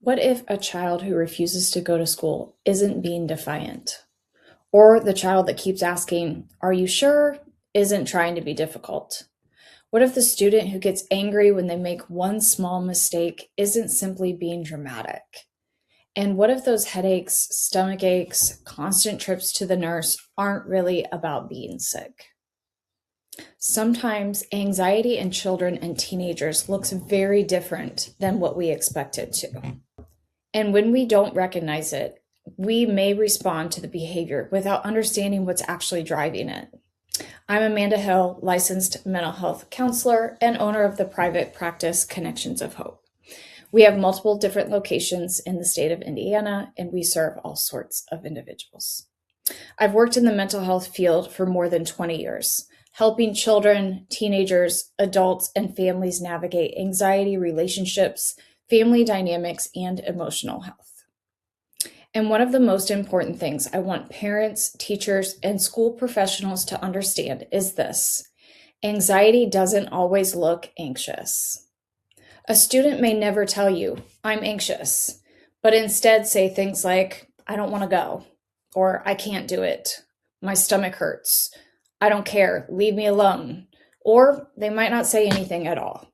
What if a child who refuses to go to school isn't being defiant? Or the child that keeps asking, "Are you sure?" isn't trying to be difficult? What if the student who gets angry when they make one small mistake isn't simply being dramatic? And what if those headaches, stomach aches, constant trips to the nurse aren't really about being sick? Sometimes anxiety in children and teenagers looks very different than what we expect it to. And when we don't recognize it, we may respond to the behavior without understanding what's actually driving it. I'm Amanda Hill, licensed mental health counselor and owner of the private practice Connections of Hope. We have multiple different locations in the state of Indiana, and we serve all sorts of individuals. I've worked in the mental health field for more than 20 years, helping children, teenagers, adults, and families navigate anxiety, relationships, family dynamics, and emotional health. And one of the most important things I want parents, teachers, and school professionals to understand is this: anxiety doesn't always look anxious. A student may never tell you, "I'm anxious," but instead say things like, "I don't want to go," or "I can't do it," "My stomach hurts," "I don't care, leave me alone," or they might not say anything at all.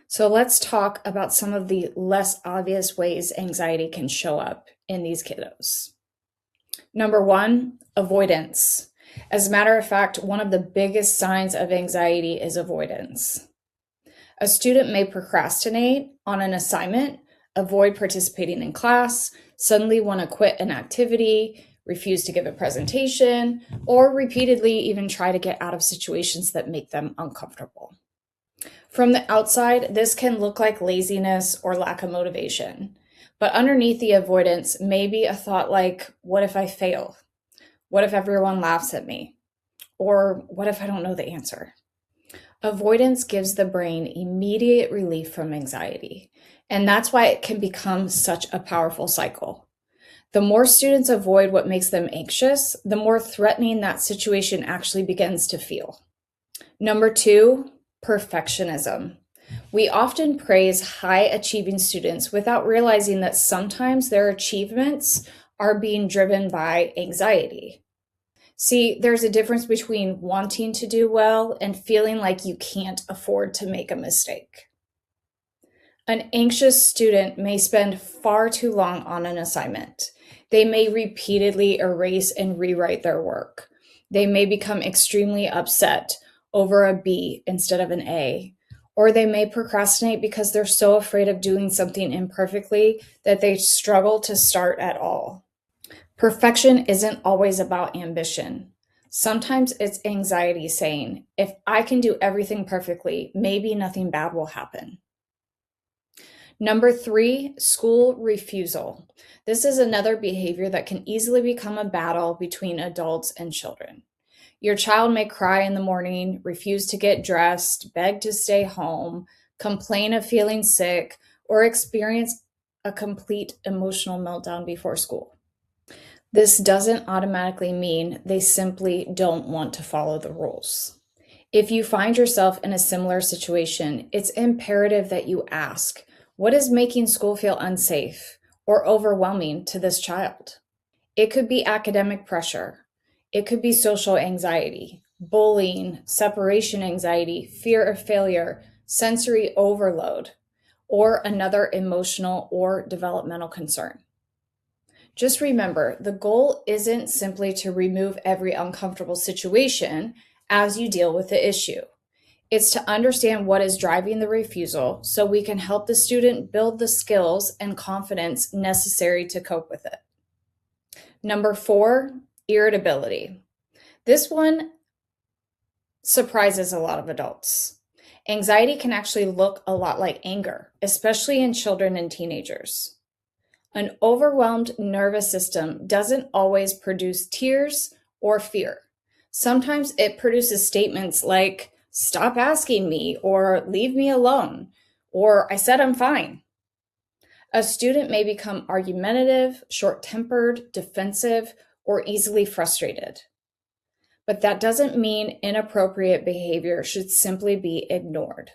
So let's talk about some of the less obvious ways anxiety can show up in these kiddos. Number one, avoidance. As a matter of fact, one of the biggest signs of anxiety is avoidance. A student may procrastinate on an assignment, avoid participating in class, suddenly want to quit an activity, refuse to give a presentation, or repeatedly even try to get out of situations that make them uncomfortable. From the outside, this can look like laziness or lack of motivation. But underneath the avoidance may be a thought like, what if I fail? What if everyone laughs at me? Or what if I don't know the answer? Avoidance gives the brain immediate relief from anxiety, and that's why it can become such a powerful cycle. The more students avoid what makes them anxious, the more threatening that situation actually begins to feel. Number two, perfectionism. We often praise high-achieving students without realizing that sometimes their achievements are being driven by anxiety. See, there's a difference between wanting to do well and feeling like you can't afford to make a mistake. An anxious student may spend far too long on an assignment. They may repeatedly erase and rewrite their work. They may become extremely upset over a B instead of an A, or they may procrastinate because they're so afraid of doing something imperfectly that they struggle to start at all. Perfection isn't always about ambition. Sometimes it's anxiety saying, if I can do everything perfectly, maybe nothing bad will happen. Number three, school refusal. This is another behavior that can easily become a battle between adults and children. Your child may cry in the morning, refuse to get dressed, beg to stay home, complain of feeling sick, or experience a complete emotional meltdown before school. This doesn't automatically mean they simply don't want to follow the rules. If you find yourself in a similar situation, it's imperative that you ask, what is making school feel unsafe or overwhelming to this child? It could be academic pressure. It could be social anxiety, bullying, separation anxiety, fear of failure, sensory overload, or another emotional or developmental concern. Just remember, the goal isn't simply to remove every uncomfortable situation as you deal with the issue. It's to understand what is driving the refusal so we can help the student build the skills and confidence necessary to cope with it. Number four, irritability. This one surprises a lot of adults. Anxiety can actually look a lot like anger, especially in children and teenagers. An overwhelmed nervous system doesn't always produce tears or fear. Sometimes it produces statements like, "Stop asking me," or "Leave me alone," or "I said I'm fine." A student may become argumentative, short-tempered, defensive, or easily frustrated. But that doesn't mean inappropriate behavior should simply be ignored.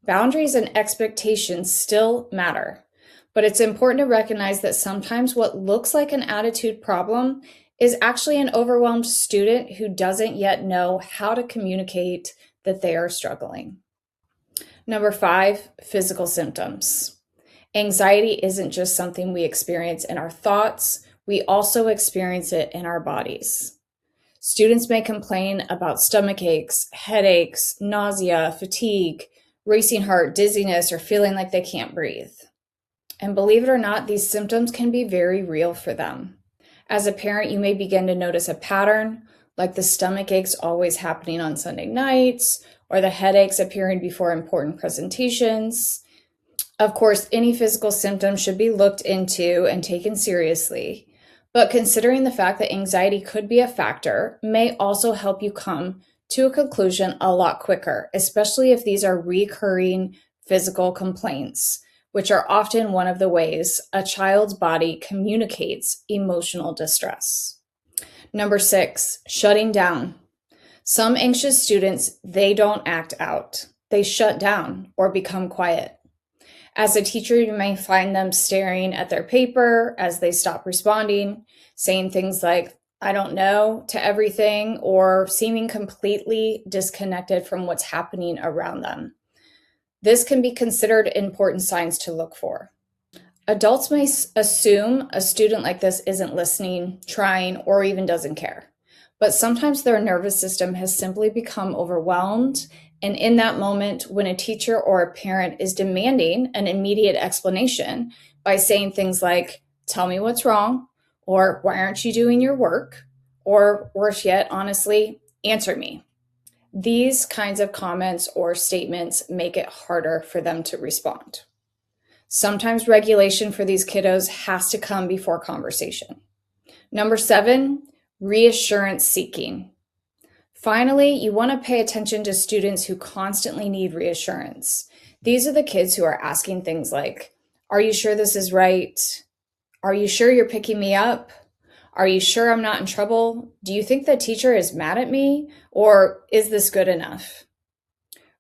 Boundaries and expectations still matter, But it's important to recognize that sometimes what looks like an attitude problem is actually an overwhelmed student who doesn't yet know how to communicate that they are struggling. Number 5, physical symptoms. Anxiety isn't just something we experience in our thoughts, we also experience it in our bodies. Students may complain about stomach aches, headaches, nausea, fatigue, racing heart, dizziness, or feeling like they can't breathe. And believe it or not, these symptoms can be very real for them. As a parent, you may begin to notice a pattern, like the stomach aches always happening on Sunday nights, or the headaches appearing before important presentations. Of course, any physical symptoms should be looked into and taken seriously, but considering the fact that anxiety could be a factor may also help you come to a conclusion a lot quicker, especially if these are recurring physical complaints, which are often one of the ways a child's body communicates emotional distress. Number 6, shutting down. Some anxious students, they don't act out. They shut down or become quiet. As a teacher, you may find them staring at their paper as they stop responding, saying things like, "I don't know," to everything, or seeming completely disconnected from what's happening around them. This can be considered important signs to look for. Adults may assume a student like this isn't listening, trying, or even doesn't care. But sometimes their nervous system has simply become overwhelmed, and in that moment, when a teacher or a parent is demanding an immediate explanation by saying things like, "Tell me what's wrong," or "Why aren't you doing your work?" or worse yet, honestly, "Answer me." These kinds of comments or statements make it harder for them to respond. Sometimes regulation for these kiddos has to come before conversation. Number 7, reassurance-seeking. Finally, you want to pay attention to students who constantly need reassurance. These are the kids who are asking things like, "Are you sure this is right? Are you sure you're picking me up? Are you sure I'm not in trouble? Do you think the teacher is mad at me? Or is this good enough?"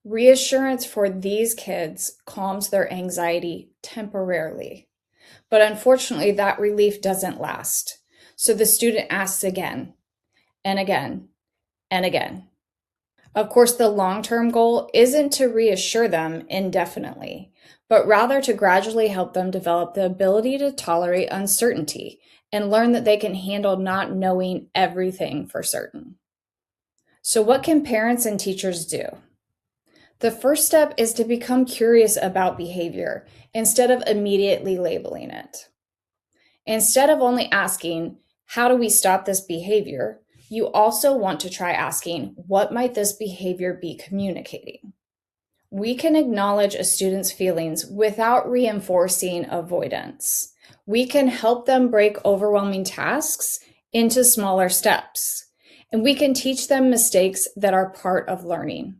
Reassurance for these kids calms their anxiety temporarily. But unfortunately, that relief doesn't last. So the student asks again and again and again. Of course, the long-term goal isn't to reassure them indefinitely, but rather to gradually help them develop the ability to tolerate uncertainty and learn that they can handle not knowing everything for certain. So what can parents and teachers do? The first step is to become curious about behavior instead of immediately labeling it. Instead of only asking, "How do we stop this behavior?" you also want to try asking, "What might this behavior be communicating?" We can acknowledge a student's feelings without reinforcing avoidance. We can help them break overwhelming tasks into smaller steps, and we can teach them mistakes that are part of learning.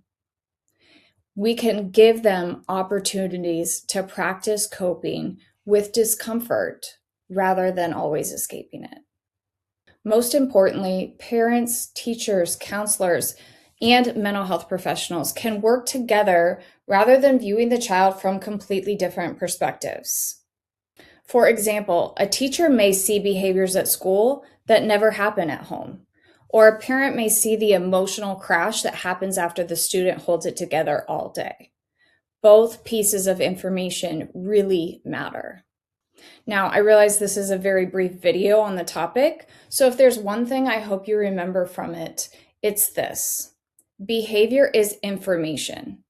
We can give them opportunities to practice coping with discomfort rather than always escaping it. Most importantly, parents, teachers, counselors, and mental health professionals can work together rather than viewing the child from completely different perspectives. For example, a teacher may see behaviors at school that never happen at home, or a parent may see the emotional crash that happens after the student holds it together all day. Both pieces of information really matter. Now, I realize this is a very brief video on the topic, so if there's one thing I hope you remember from it, it's this: behavior is information.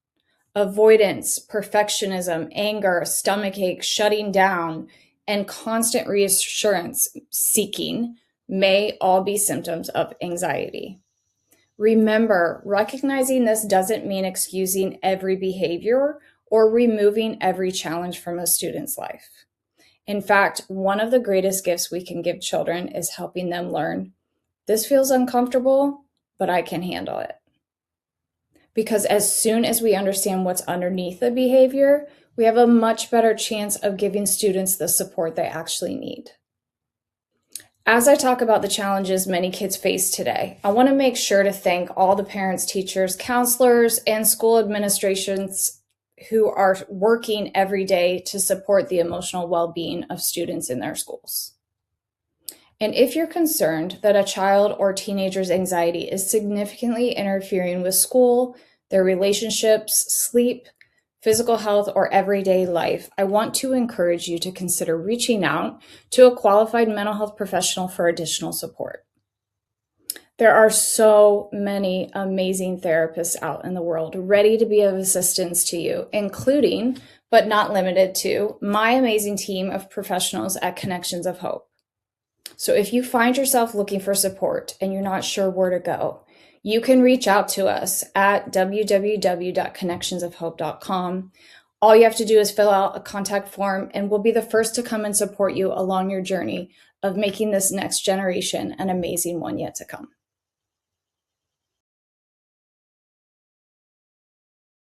Avoidance, perfectionism, anger, stomachache, shutting down, and constant reassurance seeking may all be symptoms of anxiety. Remember, recognizing this doesn't mean excusing every behavior or removing every challenge from a student's life. In fact, one of the greatest gifts we can give children is helping them learn, "This feels uncomfortable, but I can handle it." Because as soon as we understand what's underneath the behavior, we have a much better chance of giving students the support they actually need. As I talk about the challenges many kids face today, I want to make sure to thank all the parents, teachers, counselors, and school administrations who are working every day to support the emotional well-being of students in their schools. And if you're concerned that a child or teenager's anxiety is significantly interfering with school, their relationships, sleep, physical health, or everyday life, I want to encourage you to consider reaching out to a qualified mental health professional for additional support. There are so many amazing therapists out in the world ready to be of assistance to you, including, but not limited to, my amazing team of professionals at Connections of Hope. So if you find yourself looking for support and you're not sure where to go, you can reach out to us at www.connectionsofhope.com. All you have to do is fill out a contact form, and we'll be the first to come and support you along your journey of making this next generation an amazing one yet to come.